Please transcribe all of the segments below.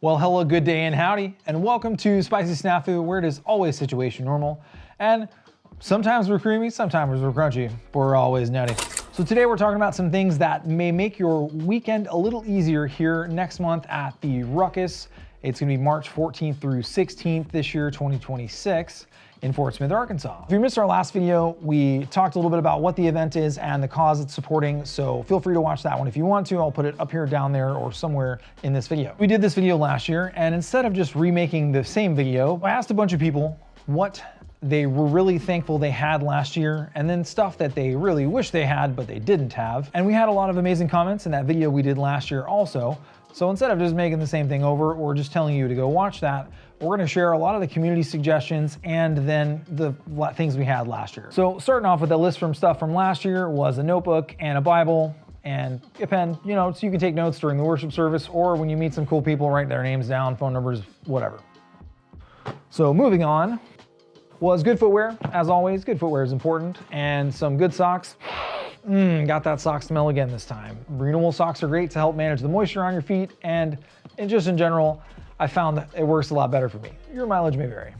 Well, hello, good day and howdy, and welcome to SpicySnafu, where it is always situation normal, and sometimes we're creamy, sometimes we're crunchy, but we're always nutty. So today we're talking about some things that may make your weekend a little easier here next month at the Ruckus. It's gonna be March 14th through 16th this year, 2026. In Fort Smith, Arkansas. If you missed our last video, we talked a little bit about what the event is and the cause it's supporting, so feel free to watch that one if you want to. I'll put it up here, down there, or somewhere in this video. We did this video last year, and instead of just remaking the same video, I asked a bunch of people what they were really thankful they had last year, and then stuff that they really wish they had but they didn't have. And we had a lot of amazing comments in that video we did last year also. So instead of just making the same thing over or just telling you to go watch that, we're gonna share a lot of the community suggestions and then the things we had last year. So starting off with a list from stuff from last year was a notebook and a Bible and a pen, you know, so you can take notes during the worship service or when you meet some cool people, write their names down, phone numbers, whatever. So moving on was good footwear. As always, good footwear is important, and some good socks. Got that sock smell again this time. Renewable socks are great to help manage the moisture on your feet, and just in general, I found that it works a lot better for me. Your mileage may vary.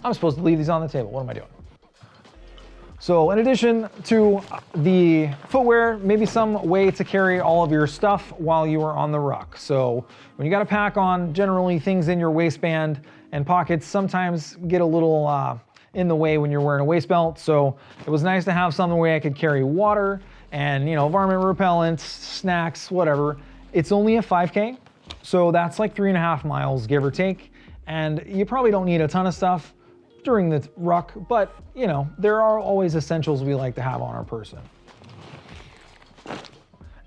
I'm supposed to leave these on the table. What am I doing? So in addition to the footwear, maybe some way to carry all of your stuff while you are on the ruck. So when you got a pack on, generally things in your waistband and pockets sometimes get a little in the way when you're wearing a waist belt. So it was nice to have something where I could carry water and, you know, varmint repellents, snacks, whatever. It's only a 5K. So that's like 3.5 miles, give or take. And you probably don't need a ton of stuff during the ruck, but you know, there are always essentials we like to have on our person.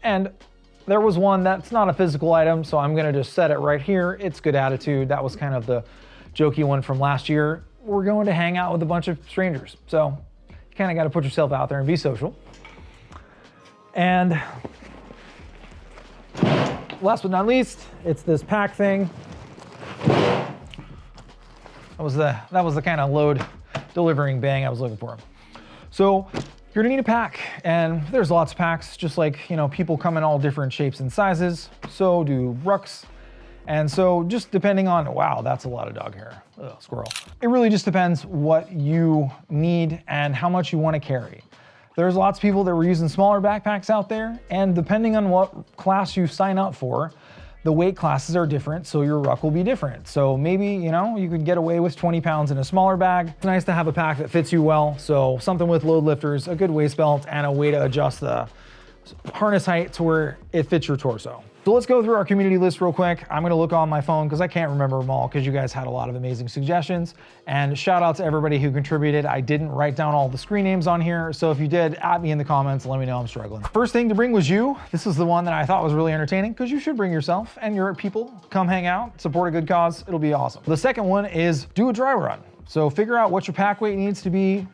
And there was one that's not a physical item, so I'm gonna just set it right here. It's good attitude. That was kind of the jokey one from last year. We're going to hang out with a bunch of strangers. So you kind of got to put yourself out there and be social. And last but not least, it's this pack thing. That was the kind of load delivering bang I was looking for. So you're gonna need a pack, and there's lots of packs, just like, you know, people come in all different shapes and sizes. So do rucks. And so just depending on, wow, that's a lot of dog hair. Ugh, squirrel. It really just depends what you need and how much you want to carry. There's lots of people that were using smaller backpacks out there, and depending on what class you sign up for, the weight classes are different, so your ruck will be different. So maybe, you know, you could get away with 20 pounds in a smaller bag. It's nice to have a pack that fits you well. So something with load lifters, a good waist belt, and a way to adjust the harness height to where it fits your torso. So let's go through our community list real quick. I'm gonna look on my phone because I can't remember them all because you guys had a lot of amazing suggestions. And shout out to everybody who contributed. I didn't write down all the screen names on here, so if you did, add me in the comments and let me know I'm struggling. First thing to bring was you. This is the one that I thought was really entertaining because you should bring yourself and your people. Come hang out, support a good cause. It'll be awesome. The second one is do a dry run. So figure out what your pack weight needs to be,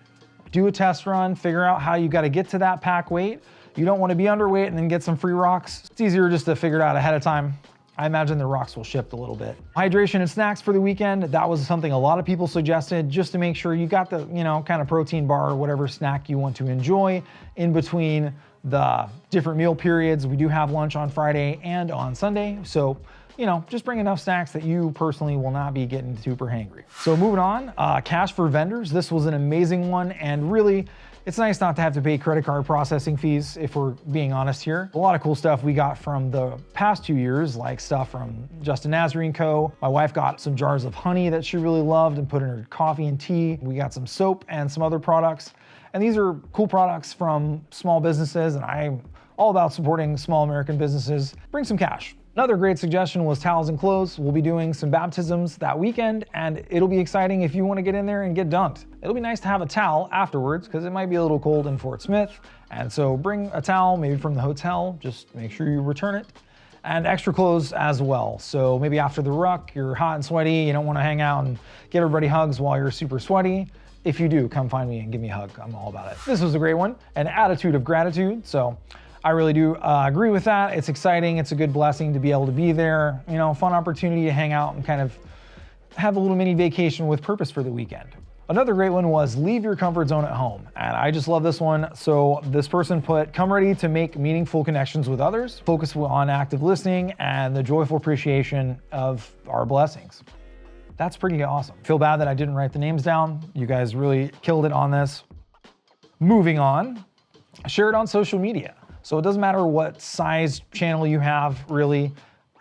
do a test run, figure out how you got to get to that pack weight. You don't want to be underweight and then get some free rocks. It's easier just to figure it out ahead of time. I imagine the rocks will shift a little bit. Hydration and snacks for the weekend. That was something a lot of people suggested, just to make sure you got the, you know, kind of protein bar or whatever snack you want to enjoy in between the different meal periods. We do have lunch on Friday and on Sunday. So, you know, just bring enough snacks that you personally will not be getting super hangry. So moving on, cash for vendors. This was an amazing one, and really, it's nice not to have to pay credit card processing fees, if we're being honest here. A lot of cool stuff we got from the past 2 years, like stuff from Justin Nazarene Co. My wife got some jars of honey that she really loved and put in her coffee and tea. We got some soap and some other products. And these are cool products from small businesses, and I'm all about supporting small American businesses. Bring some cash. Another great suggestion was towels and clothes. We'll be doing some baptisms that weekend, and it'll be exciting if you want to get in there and get dunked. It'll be nice to have a towel afterwards because it might be a little cold in Fort Smith. And so bring a towel, maybe from the hotel, just make sure you return it. And extra clothes as well. So maybe after the ruck, you're hot and sweaty, you don't want to hang out and give everybody hugs while you're super sweaty. If you do, come find me and give me a hug. I'm all about it. This was a great one, an attitude of gratitude. So I really do agree with that. It's exciting. It's a good blessing to be able to be there. You know, fun opportunity to hang out and kind of have a little mini vacation with purpose for the weekend. Another great one was leave your comfort zone at home. And I just love this one. So this person put, come ready to make meaningful connections with others, focus on active listening and the joyful appreciation of our blessings. That's pretty awesome. Feel bad that I didn't write the names down. You guys really killed it on this. Moving on, share it on social media. So it doesn't matter what size channel you have, really.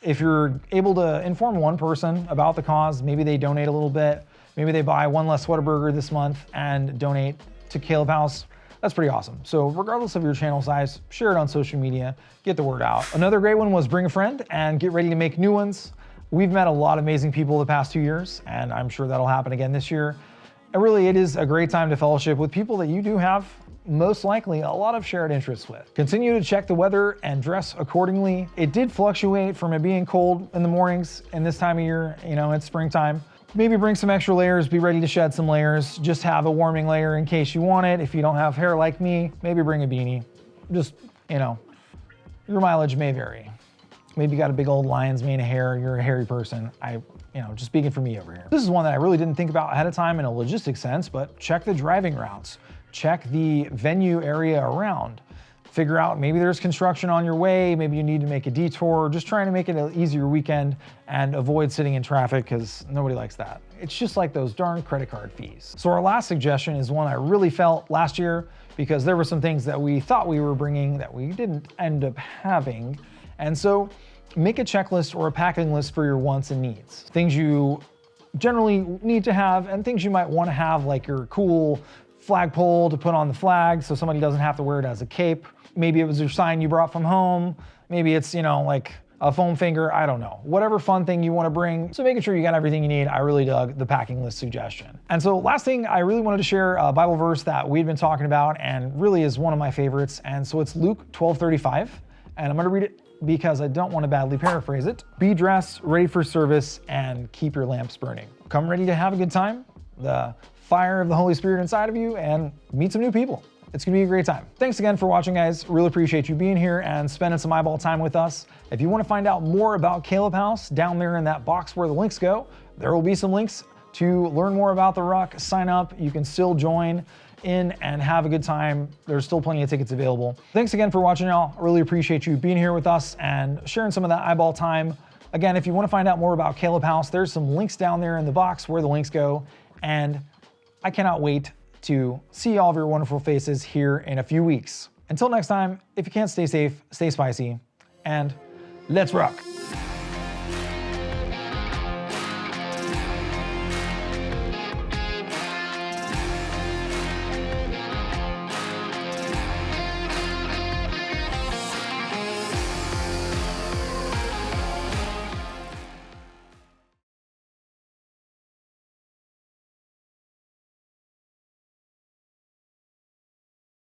If you're able to inform one person about the cause, maybe they donate a little bit, maybe they buy one less Whataburger this month and donate to Caleb House, that's pretty awesome. So regardless of your channel size, share it on social media, get the word out. Another great one was bring a friend and get ready to make new ones. We've met a lot of amazing people the past 2 years, and I'm sure that'll happen again this year. And really, it is a great time to fellowship with people that you do have most likely a lot of shared interests with. Continue to check the weather and dress accordingly. It did fluctuate from it being cold in the mornings and this time of year, you know, it's springtime. Maybe bring some extra layers, be ready to shed some layers. Just have a warming layer in case you want it. If you don't have hair like me, maybe bring a beanie. Just, you know, your mileage may vary. Maybe you got a big old lion's mane of hair, you're a hairy person. Just speaking for me over here. This is one that I really didn't think about ahead of time in a logistics sense, but check the driving routes. Check the venue area around. Figure out maybe there's construction on your way, maybe you need to make a detour, just trying to make it an easier weekend and avoid sitting in traffic because nobody likes that. It's just like those darn credit card fees. So our last suggestion is one I really felt last year because there were some things that we thought we were bringing that we didn't end up having. And so make a checklist or a packing list for your wants and needs. Things you generally need to have and things you might want to have, like your cool flagpole to put on the flag so somebody doesn't have to wear it as a cape. Maybe it was your sign you brought from home. Maybe it's, like a foam finger, I don't know. Whatever fun thing you want to bring. So making sure you got everything you need, I really dug the packing list suggestion. And so last thing, I really wanted to share a Bible verse that we'd been talking about and really is one of my favorites. And so it's Luke 12:35. And I'm going to read it because I don't want to badly paraphrase it. Be dressed, ready for service, and keep your lamps burning. Come ready to have a good time, the fire of the Holy Spirit inside of you, and meet some new people. It's gonna be a great time. Thanks again for watching, guys. Really appreciate you being here and spending some eyeball time with us. If you want to find out more about Caleb House, down there in that box where the links go, there will be some links to learn more about the Ruck, sign up. You can still join in and have a good time. There's still plenty of tickets available. Thanks again for watching, y'all. I really appreciate you being here with us and sharing some of that eyeball time. Again, if you want to find out more about Caleb House, there's some links down there in the box where the links go. And I cannot wait to see all of your wonderful faces here in a few weeks. Until next time, if you can't stay safe, stay spicy, and let's rock.